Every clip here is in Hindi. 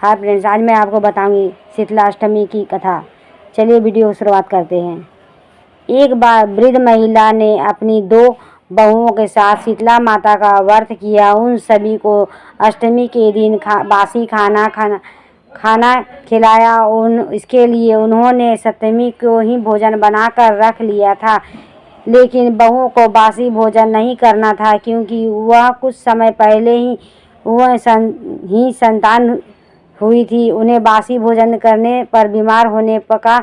हाय फ्रेंड्स, आज मैं आपको बताऊंगी शीतला अष्टमी की कथा। चलिए वीडियो शुरुआत करते हैं। एक बार वृद्ध महिला ने अपनी 2 बहुओं के साथ शीतला माता का व्रत किया। उन सभी को अष्टमी के दिन बासी खाना खिलाया। इसके लिए उन्होंने सप्तमी को ही भोजन बनाकर रख लिया था। लेकिन बहुओं को बासी भोजन नहीं करना था, क्योंकि वह कुछ समय पहले ही संतान हुई थी। उन्हें बासी भोजन करने पर बीमार होने का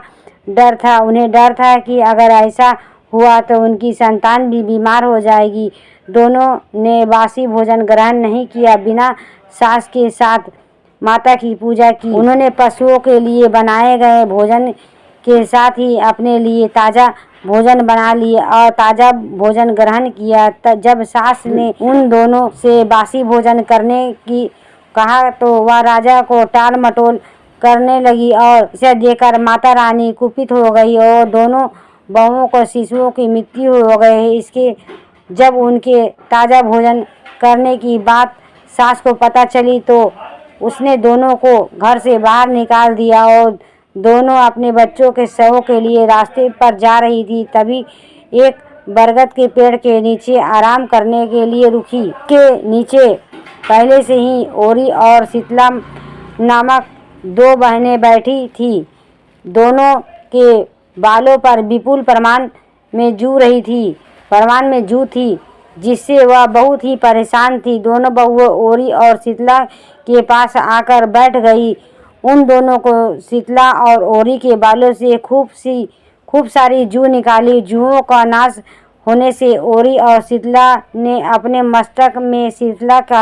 डर था। उन्हें डर था कि अगर ऐसा हुआ तो उनकी संतान भी बीमार हो जाएगी। दोनों ने बासी भोजन ग्रहण नहीं किया, बिना सास के साथ माता की पूजा की। उन्होंने पशुओं के लिए बनाए गए भोजन के साथ ही अपने लिए ताज़ा भोजन बना लिया और ताज़ा भोजन ग्रहण किया। जब सास ने उन दोनों से बासी भोजन करने की कहा तो वह राजा को टाल मटोल करने लगी और इसे देखकर माता रानी कुपित हो गई और दोनों बहुओं को शिशुओं की मृत्यु हो गई। इसके जब उनके ताज़ा भोजन करने की बात सास को पता चली तो उसने दोनों को घर से बाहर निकाल दिया और दोनों अपने बच्चों के शवों के लिए रास्ते पर जा रही थी। तभी एक बरगद के पेड़ के नीचे आराम करने के लिए रुकी। के नीचे पहले से ही ओरी और शीतला नामक 2 बहनें बैठी थी। दोनों के बालों पर विपुल प्रमाण में जू थी, जिससे वह बहुत ही परेशान थी। दोनों बहुएं ओरी और शीतला के पास आकर बैठ गई। उन दोनों को शीतला और ओरी के बालों से खूब सारी जू निकाली। जूओं का नाश होने से ओरी और शीतला ने अपने मस्तक में शीतलता का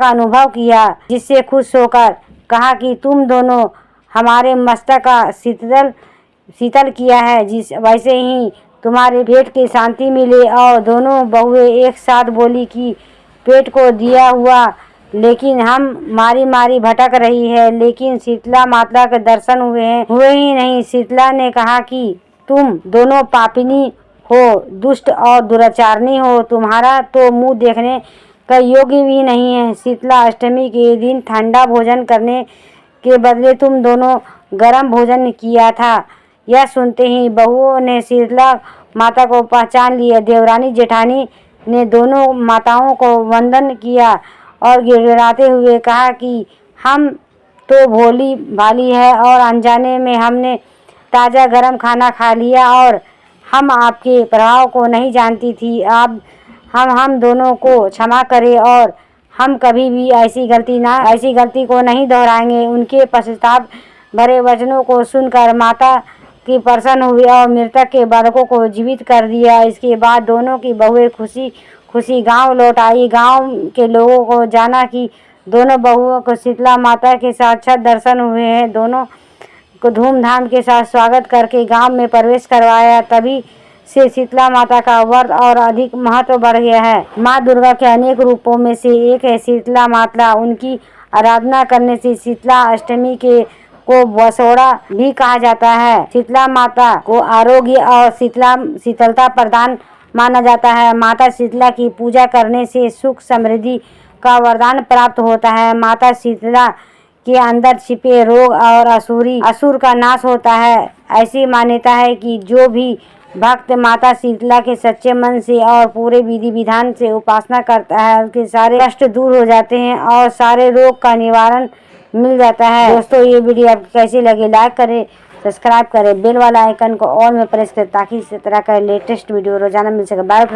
अनुभव किया, जिससे खुश होकर कहा कि तुम दोनों हमारे मस्तक का शीतल किया है, वैसे ही तुम्हारे पेट की शांति मिले। और दोनों बहुएं एक साथ बोली कि पेट को दिया हुआ लेकिन हम मारी भटक रही है, लेकिन शीतला माता के दर्शन हुए ही नहीं। शीतला ने कहा कि तुम दोनों पापिनी हो, दुष्ट और दुराचारणी हो, तुम्हारा तो मुंह देखने का योग्य भी नहीं है। शीतला अष्टमी के दिन ठंडा भोजन करने के बदले तुम दोनों गर्म भोजन किया था। यह सुनते ही बहुओं ने शीतला माता को पहचान लिया। देवरानी जेठानी ने दोनों माताओं को वंदन किया और गिड़गिड़ाते हुए कहा कि हम तो भोली भाली है और अनजाने में हमने ताज़ा गर्म खाना खा लिया और हम आपके प्रभाव को नहीं जानती थी। आप हम दोनों को क्षमा करें और हम कभी भी ऐसी गलती को नहीं दोहराएंगे। उनके पश्चाताप भरे वचनों को सुनकर माता की प्रसन्न हुई और मृतक के बालकों को जीवित कर दिया। इसके बाद दोनों की बहुएं खुशी गांव लौट आई। गांव के लोगों को जाना कि दोनों बहुओं को शीतला माता के साक्षात दर्शन हुए हैं। दोनों को धूमधाम के साथ स्वागत करके गांव में प्रवेश करवाया। तभी से शीतला माता का व्रत और अधिक महत्व बढ़ गया है। माँ दुर्गा के अनेक रूपों में से एक है शीतला माता। उनकी आराधना करने से शीतला अष्टमी को बसोड़ा भी कहा जाता है। शीतला माता को आरोग्य और शीतलता प्रदान माना जाता है। माता शीतला की पूजा करने से सुख समृद्धि का वरदान प्राप्त होता है। माता शीतला के अंदर छिपे रोग और असुर का नाश होता है। ऐसी मान्यता है कि जो भी भक्त माता शीतला के सच्चे मन से और पूरे विधि विधान से उपासना करता है, उसके सारे कष्ट दूर हो जाते हैं और सारे रोग का निवारण मिल जाता है। दोस्तों, ये वीडियो आपको कैसी लगी, लाइक करें, सब्सक्राइब करें, बेल वाला आइकन को ऑल में प्रेस करें ताकि इस तरह का लेटेस्ट वीडियो रोजाना मिल सके। Bye friends.